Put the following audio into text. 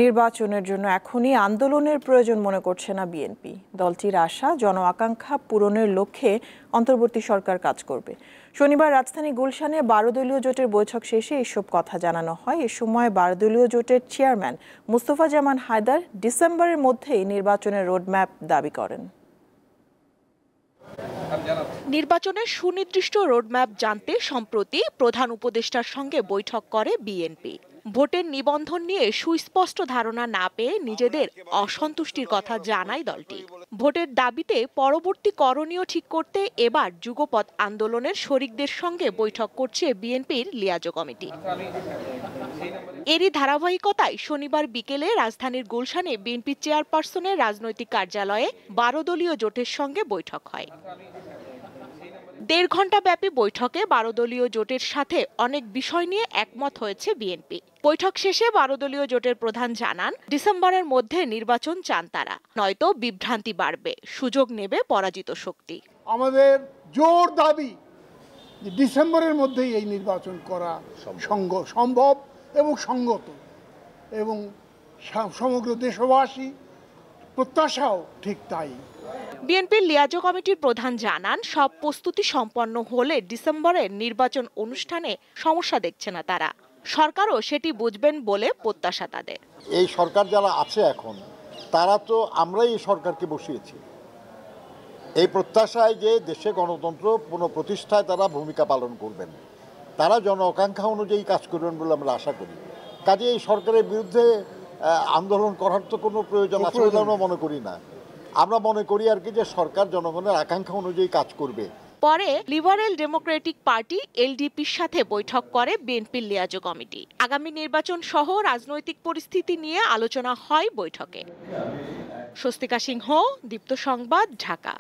নির্বাচনের জন্য এখনই আন্দোলনের প্রয়োজন মনে করছে না বিএনপি। দলটির আশা, জন আকাঙ্ক্ষা পূরণের লক্ষ্যে অন্তর্বর্তী সরকার কাজ করবে। শনিবার রাজধানী গুলশানে 12 দলীয় জোটের বৈঠক শেষে এসব কথা জানানো হয়। এ সময় 12 দলীয় জোটের চেয়ারম্যান মুস্তফা জামান হায়দার ডিসেম্বরের মধ্যেই নির্বাচনের রোডম্যাপ দাবি করেন। নির্বাচনের সুনির্দিষ্ট রোডম্যাপ জানতে সম্প্রতি প্রধান উপদেষ্টার সঙ্গে বৈঠক করে বিএনপি। ভোটের নিবন্ধন নিয়ে সুস্পষ্ট ধারণা না পেয়ে নিজেদের অসন্তুষ্টির কথা জানায় দলটি। ভোটের দাবিতে পরবর্তী করণীয় ঠিক করতে এবার যুগপৎ আন্দোলনের শরিকদের সঙ্গে বৈঠক করছে বিএনপির লিয়াজো কমিটি। এরই ধারাবাহিকতায় শনিবার বিকেলে রাজধানীর গুলশানে বিএনপি চেয়ারপারসনের রাজনৈতিক কার্যালয়ে 12 দলীয় জোটের সঙ্গে বৈঠক হয়। 1.5 ঘণ্টা ব্যাপী বৈঠকে 12 দলীয় জোটের সাথে অনেক বিষয় নিয়ে একমত হয়েছে বিএনপি। বৈঠক শেষে 12 দলীয় জোটের প্রধান জানান, ডিসেম্বরের মধ্যে নির্বাচন চান তারা, নয়তো বিভ্রান্তি বাড়বে, সুযোগ নেবে পরাজিত শক্তি। আমাদের জোর দাবি যে ডিসেম্বরের মধ্যেই এই নির্বাচন করা সম্ভব এবং সঙ্গত, এবং সমগ্র দেশবাসী প্রত্যাশাও ঠিক তাই। বিএনপির লিয়াজো কমিটির প্রধান জানান, সব প্রস্তুতি সম্পন্ন হলে ডিসেম্বরের নির্বাচন অনুষ্ঠানে সমস্যা দেখছে না তারা। সরকারও সেটি বুঝবেন বলে প্রত্যাশা তাদের। এই সরকার যারা আছে এখন, তারা তো আমরাই এই সরকারকে বসিয়েছি এই প্রত্যাশায় যে দেশে গণতন্ত্র পুনঃপ্রতিষ্ঠায় তারা ভূমিকা পালন করবেন, তারা জন আকাঙ্ক্ষা অনুযায়ী কাজ করবেন বলে আমরা আশা করি। কাজে এই সরকারের বিরুদ্ধে আন্দোলন করার তো কোনো প্রয়োজন আছে বলে আমরা মনে করি না। আমরা মনে করি আর কি যে সরকার জনগণের আকাঙ্ক্ষা অনুযায়ী কাজ করবে। পরে লিবারেল ডেমোক্রেটিক পার্টি এলডিপির সাথে বৈঠক করে বিএনপির লিয়াজো কমিটি। আগামী নির্বাচন সহ রাজনৈতিক পরিস্থিতি নিয়ে আলোচনা হয় বৈঠকে। স্বস্তিকা সিংহ, দীপ্ত সংবাদ, ঢাকা।